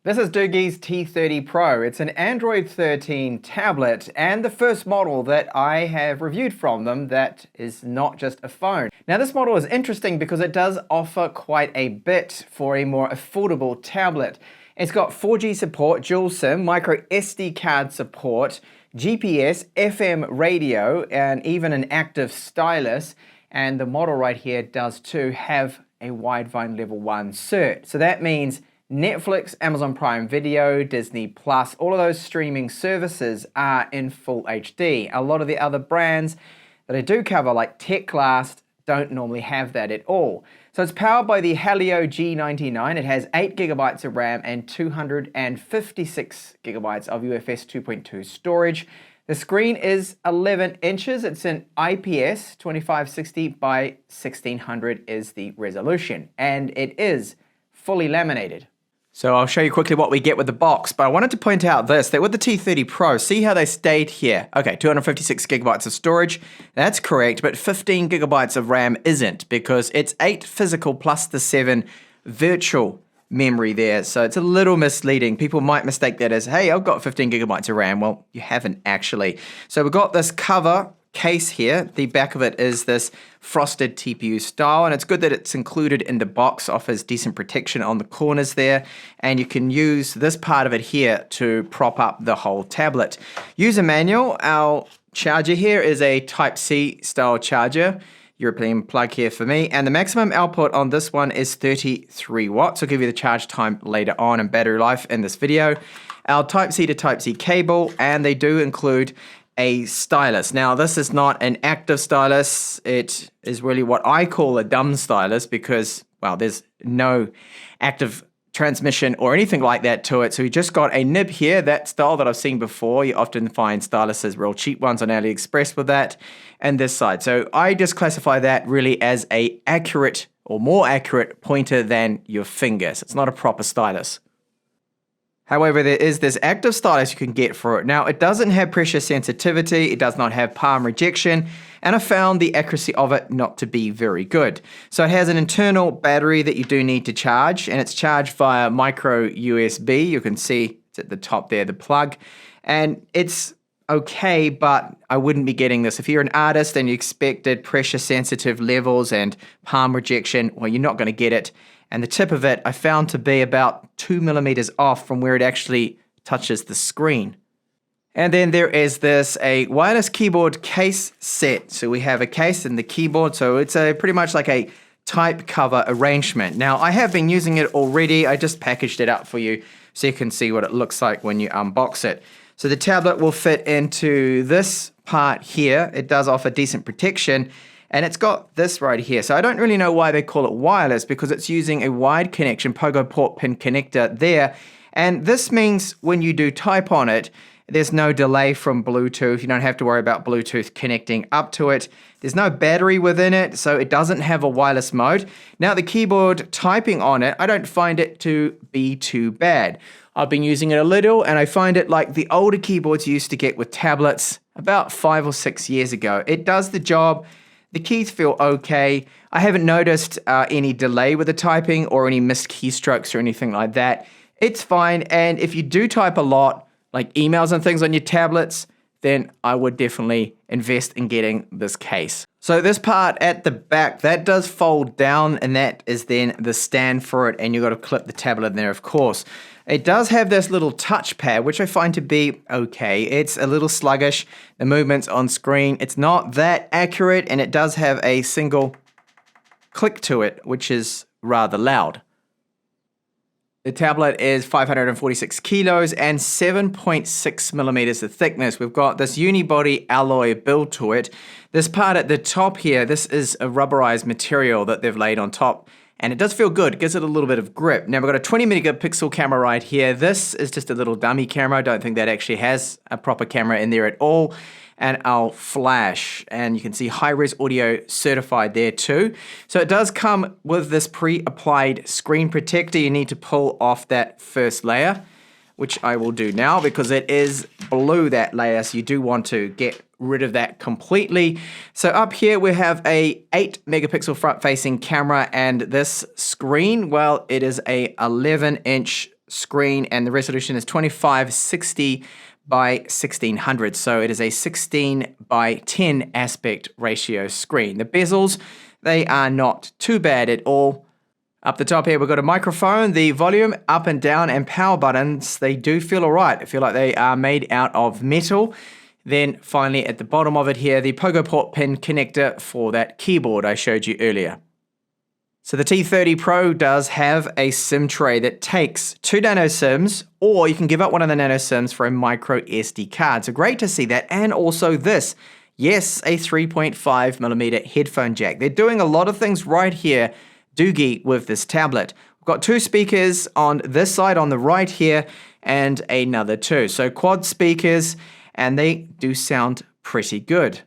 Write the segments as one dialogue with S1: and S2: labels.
S1: This is Doogee's T30 Pro. It's an Android 13 tablet and the first model that I have reviewed from them that is not just a phone. Now this model is interesting because it does offer quite a bit for a more affordable tablet. It's got 4G support, dual SIM, micro SD card support, GPS, FM radio, and even an active stylus. And the model right here does too have a Widevine level 1 cert. So that means Netflix, Amazon Prime Video, Disney Plus, all of those streaming services are in full HD. A lot of the other brands that I do cover, like TechTablets, don't normally have that at all. So it's powered by the Helio G99. It has 8 GB of RAM and 256 GB of UFS 2.2 storage. The screen is 11 inches. It's an IPS 2560 by 1600 is the resolution, and it is fully laminated. So I'll show you quickly what we get with the box, but I wanted to point out this, that with the T30 Pro, see how they stayed here. Okay, 256 GB of storage, that's correct, but 15 GB of RAM isn't, because it's 8 physical plus the 7 virtual memory there, so it's a little misleading. People might mistake that as, hey, I've got 15 GB of RAM. Well, you haven't actually. So we've got this cover case here. The back of it is this frosted TPU style, and it's good that it's included in the box, offers decent protection on the corners there, and you can use this part of it here to prop up the whole tablet. User manual, our charger here is a Type-C style charger, European plug here for me, and the maximum output on this one is 33 watts. I'll give you the charge time later on and battery life in this video. Our Type-C to Type-C cable, and they do include a stylus. Now this is not an active stylus, it is really what I call a dumb stylus because, well, there's no active transmission or anything like that to it. So you just got a nib here, that style that I've seen before. You often find styluses, real cheap ones on AliExpress with that, and this side. So I just classify that really as a accurate or more accurate pointer than your finger. So it's not a proper stylus. However, there is this active stylus you can get for it. Now, it doesn't have pressure sensitivity, it does not have palm rejection, and I found the accuracy of it not to be very good. So it has an internal battery that you do need to charge, and it's charged via micro USB. You can see it's at the top there, the plug, and it's okay, but I wouldn't be getting this. If you're an artist and you expected pressure sensitive levels and palm rejection, well, you're not going to get it. And the tip of it I found to be about 2 millimeters off from where it actually touches the screen. And then there is this, a wireless keyboard case set. So we have a case and the keyboard, so it's pretty much like a type cover arrangement. Now I have been using it already, I just packaged it up for you so you can see what it looks like when you unbox it. So the tablet will fit into this part here. It does offer decent protection. And it's got this right here. So I don't really know why they call it wireless, because it's using a wide connection Pogo port pin connector there. And this means when you do type on it, there's no delay from Bluetooth. You don't have to worry about Bluetooth connecting up to it. There's no battery within it, so it doesn't have a wireless mode. Now the keyboard typing on it, I don't find it to be too bad. I've been using it a little, and I find it like the older keyboards you used to get with tablets about 5 or 6 years ago. It does the job. The keys feel okay. I haven't noticed any delay with the typing or any missed keystrokes or anything like that. It's fine, and if you do type a lot, like emails and things on your tablets, then I would definitely invest in getting this case. So this part at the back, that does fold down, and that is then the stand for it, and you've got to clip the tablet in there, of course. It does have this little touchpad, which I find to be okay. It's a little sluggish. The movements on screen, it's not that accurate, and it does have a single click to it, which is rather loud. The tablet is 546 kilos and 7.6 millimeters of thickness. We've got this unibody alloy build to it. This part at the top here, this is a rubberized material that they've laid on top. And it does feel good, it gives it a little bit of grip. Now we've got a 20 megapixel camera right here. This is just a little dummy camera. I don't think that actually has a proper camera in there at all. And our flash, and you can see high-res audio certified there too. So it does come with this pre-applied screen protector. You need to pull off that first layer, which I will do now because it is blue, that layer, so you do want to get rid of that completely. So up here we have a 8 megapixel front facing camera, and this screen, well, it is a 11-inch screen, and the resolution is 2560 by 1600. So it is a 16 by 10 aspect ratio screen. The bezels, they are not too bad at all. Up the top here, we've got a microphone, the volume up and down, and power buttons. They do feel all right. I feel like they are made out of metal. Then finally at the bottom of it here, the pogo port pin connector for that keyboard I showed you earlier. So the T30 Pro does have a SIM tray that takes 2 nano SIMs, or you can give up one of the nano SIMs for a micro SD card. So great to see that. And also this, yes, a 3.5mm headphone jack. They're doing a lot of things right here, Doogee, with this tablet. We've got 2 speakers on this side on the right here, and another 2. So quad speakers, and they do sound pretty good.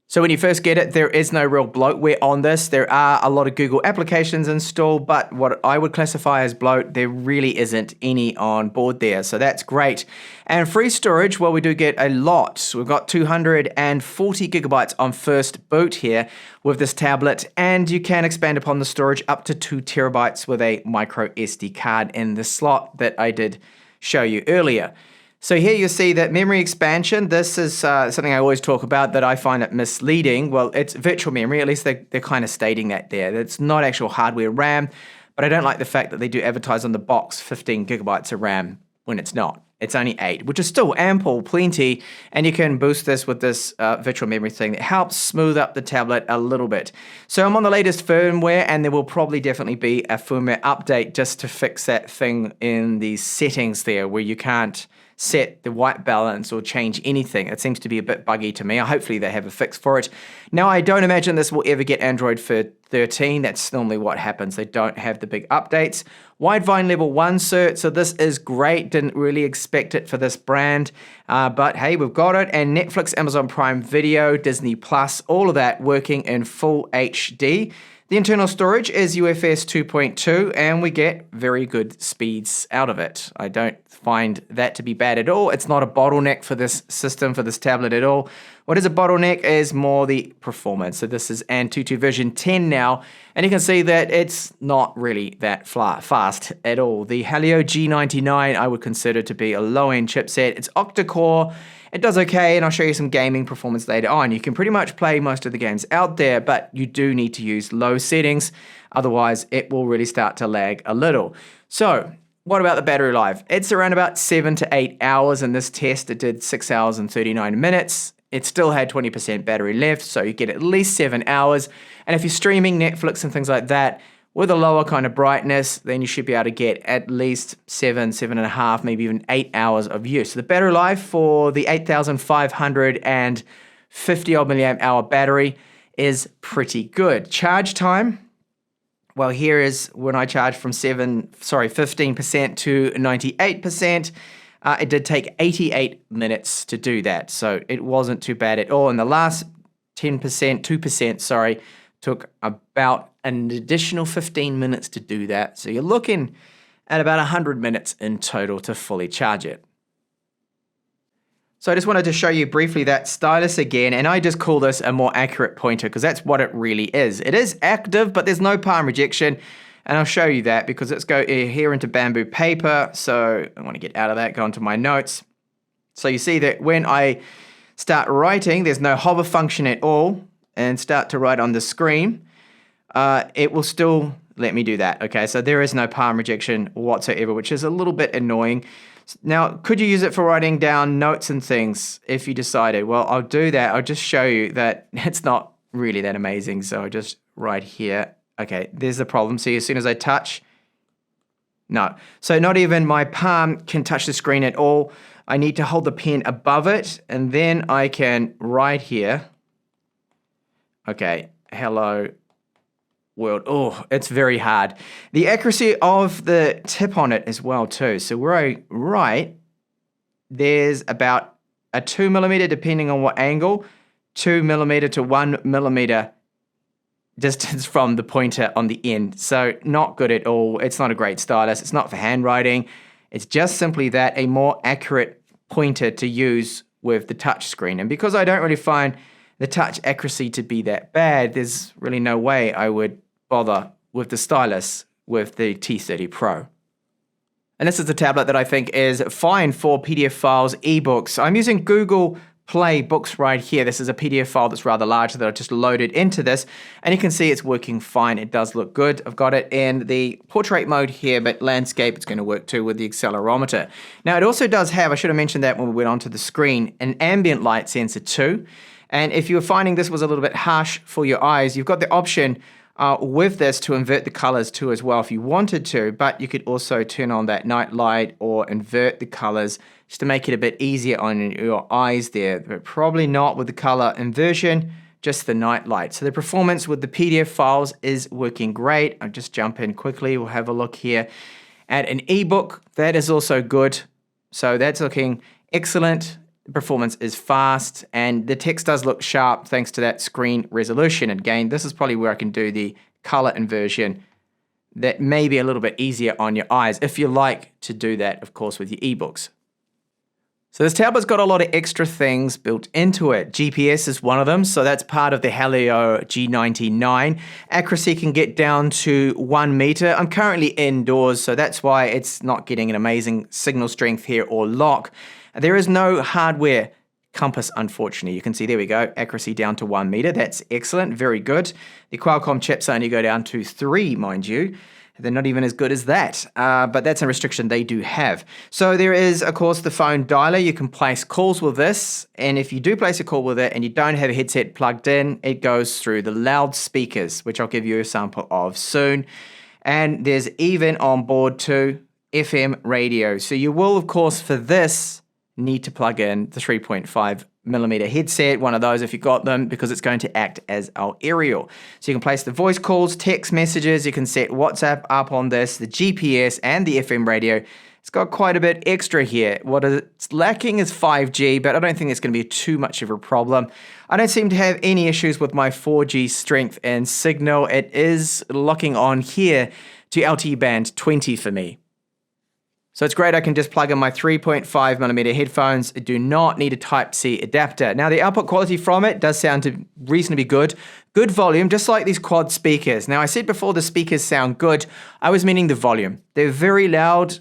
S1: So when you first get it, there is no real bloatware on this. There are a lot of Google applications installed, but what I would classify as bloat, there really isn't any on board there. So that's great. And free storage, well, we do get a lot. We've got 240 gigabytes on first boot here with this tablet, and you can expand upon the storage up to 2 terabytes with a micro SD card in the slot that I did show you earlier. So here you see that memory expansion. This is something I always talk about that I find it misleading. Well, it's virtual memory. At least they're kind of stating that there. It's not actual hardware RAM, but I don't like the fact that they do advertise on the box 15 gigabytes of RAM when it's not. It's only 8, which is still ample, plenty, and you can boost this with this virtual memory thing that helps smooth up the tablet a little bit. So I'm on the latest firmware, and there will probably definitely be a firmware update just to fix that thing in the settings there where you can't set the white balance or change anything. It seems to be a bit buggy to me. Hopefully they have a fix for it. Now, I don't imagine this will ever get Android for 13. That's normally what happens. They don't have the big updates. Widevine level 1 cert, so this is great. Didn't really expect it for this brand, but hey, we've got it. And Netflix, Amazon Prime Video, Disney Plus, all of that working in full HD. The internal storage is UFS 2.2, and we get very good speeds out of it. I don't find that to be bad at all. It's not a bottleneck for this system, for this tablet at all. What is a bottleneck is more the performance. So this is Antutu version 10 now, and you can see that it's not really that fast at all. The Helio G99 I would consider to be a low-end chipset. It's octa-core. It does okay, and I'll show you some gaming performance later on. You can pretty much play most of the games out there, but you do need to use low settings. Otherwise, it will really start to lag a little. So, what about the battery life? It's around about 7 to 8 hours. In this test, it did 6 hours and 39 minutes. It still had 20% battery left, so you get at least 7 hours. And if you're streaming Netflix and things like that, with a lower kind of brightness, then you should be able to get at least 7.5, maybe even 8 hours of use. So the battery life for the 8,550 odd milliamp hour battery is pretty good. Charge time, well, here is when I charged from 15% to 98%. It did take 88 minutes to do that, so it wasn't too bad at all. And the last 2%, took about an additional 15 minutes to do that. So you're looking at about 100 minutes in total to fully charge it. So I just wanted to show you briefly that stylus again, and I just call this a more accurate pointer because that's what it really is. It is active, but there's no palm rejection, and I'll show you that because let's go here into bamboo paper. So I want to get out of that, go into my notes. So you see that when I start writing, there's no hover function at all, and start to write on the screen, it will still let me do that. Okay, so there is no palm rejection whatsoever, which is a little bit annoying. Now, could you use it for writing down notes and things if you decided? Well, I'll do that. I'll just show you that it's not really that amazing. So I'll just write here. Okay, there's the problem. See, as soon as I touch, no. So not even my palm can touch the screen at all. I need to hold the pen above it, and then I can write here. Okay, hello world. Oh, it's very hard. The accuracy of the tip on it as well too. So where I write, there's about a 2 millimeter, depending on what angle, 2 millimeter to 1 millimeter distance from the pointer on the end. So not good at all. It's not a great stylus. It's not for handwriting. It's just simply that, a more accurate pointer to use with the touch screen. And because I don't really find the touch accuracy to be that bad, there's really no way I would bother with the stylus with the T30 Pro. And this is a tablet that I think is fine for PDF files, ebooks. I'm using Google Play Books right here. This is a PDF file that's rather large that I just loaded into this, and you can see it's working fine. It does look good. I've got it in the portrait mode here, but landscape it's going to work too with the accelerometer. Now it also does have, I should have mentioned that when we went onto the screen, an ambient light sensor too. And if you were finding this was a little bit harsh for your eyes, you've got the option with this to invert the colors too as well if you wanted to, but you could also turn on that night light or invert the colors just to make it a bit easier on your eyes there, but probably not with the color inversion, just the night light. So the performance with the PDF files is working great. I'll just jump in quickly. We'll have a look here at an ebook. That is also good. So that's looking excellent. The performance is fast, and the text does look sharp thanks to that screen resolution. Again, this is probably where I can do the color inversion. That may be a little bit easier on your eyes if you like to do that, of course, with your ebooks. So this tablet's got a lot of extra things built into it. GPS is one of them, so that's part of the Helio G99. Accuracy can get down to 1 meter. I'm currently indoors, so that's why it's not getting an amazing signal strength here or lock. There is no hardware compass, unfortunately. You can see, there we go, accuracy down to 1 meter. That's excellent, very good. The Qualcomm chips only go down to 3, mind you. They're not even as good as that, but that's a restriction they do have. So there is, of course, the phone dialer. You can place calls with this, and if you do place a call with it and you don't have a headset plugged in, it goes through the loudspeakers, which I'll give you a sample of soon. And there's even on board too, FM radio. So you will, of course, for this, need to plug in the 3.5mm headset, one of those if you got them, because it's going to act as our aerial. So you can place the voice calls, text messages, you can set WhatsApp up on this, the GPS and the FM radio. It's got quite a bit extra here. What it's lacking is 5G, but I don't think it's going to be too much of a problem. I don't seem to have any issues with my 4G strength and signal. It is locking on here to LTE band 20 for me. So it's great, I can just plug in my 3.5mm headphones. I do not need a Type-C adapter. Now the output quality from it does sound to reasonably good. Good volume, just like these quad speakers. Now I said before the speakers sound good, I was meaning the volume. They're very loud,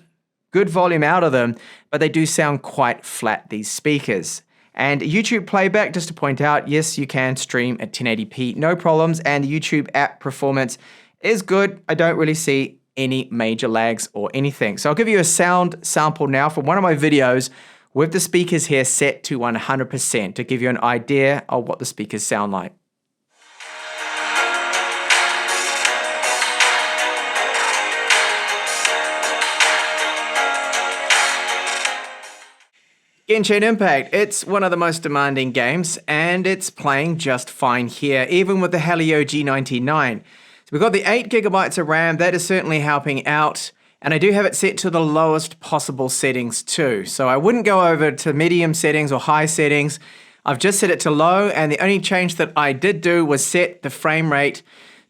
S1: good volume out of them, but they do sound quite flat, these speakers. And YouTube playback, just to point out, yes, you can stream at 1080p, no problems, and the YouTube app performance is good. I don't really see any major lags or anything. So I'll give you a sound sample now from one of my videos with the speakers here set to 100% to give you an idea of what the speakers sound like. Genshin Impact, it's one of the most demanding games and it's playing just fine here, even with the Helio G99. So we've got the 8GB of RAM, that is certainly helping out, and I do have it set to the lowest possible settings too. So I wouldn't go over to medium settings or high settings. I've just set it to low, and the only change that I did do was set the frame rate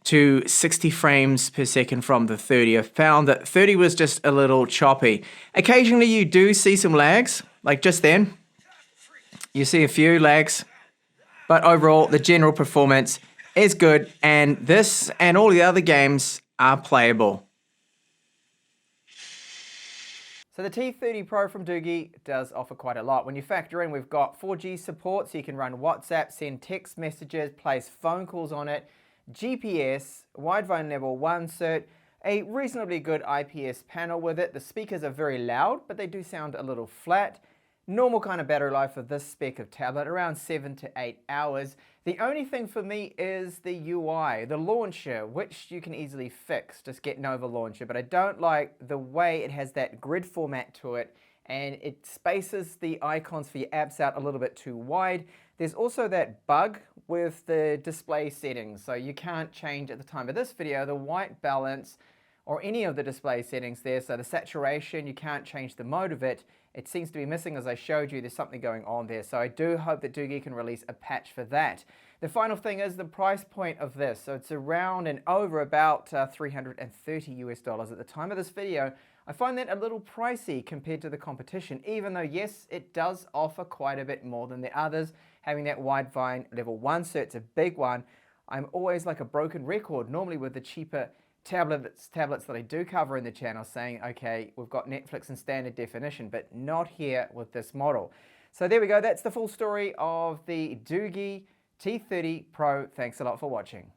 S1: to 60 frames per second from the 30. I found that 30 was just a little choppy. Occasionally you do see some lags, like just then. You see a few lags, but overall the general performance is good, and this and all the other games are playable. So the T30 Pro from Doogee does offer quite a lot. When you factor in, we've got 4G support, so you can run WhatsApp, send text messages, place phone calls on it, GPS, wide phone level 1 cert, a reasonably good IPS panel with it. The speakers are very loud, but they do sound a little flat. Normal kind of battery life for this spec of tablet, around 7 to 8 hours. The only thing for me is the UI, the launcher, which you can easily fix, just get Nova Launcher, but I don't like the way it has that grid format to it, and it spaces the icons for your apps out a little bit too wide. There's also that bug with the display settings, so you can't change at the time of this video the white balance or any of the display settings there, so the saturation, you can't change the mode of it. It seems to be missing, as I showed you. There's something going on there. So I do hope that Doogee can release a patch for that. The final thing is the price point of this. So it's around and over about $330 at the time of this video. I find that a little pricey compared to the competition, even though, yes, it does offer quite a bit more than the others. Having that wide vine level 1 cert's a big one. I'm always like a broken record, normally with the cheaper tablets that I do cover in the channel saying, okay, we've got Netflix in standard definition, but not here with this model. So there we go. That's the full story of the Doogee T30 Pro. Thanks a lot for watching.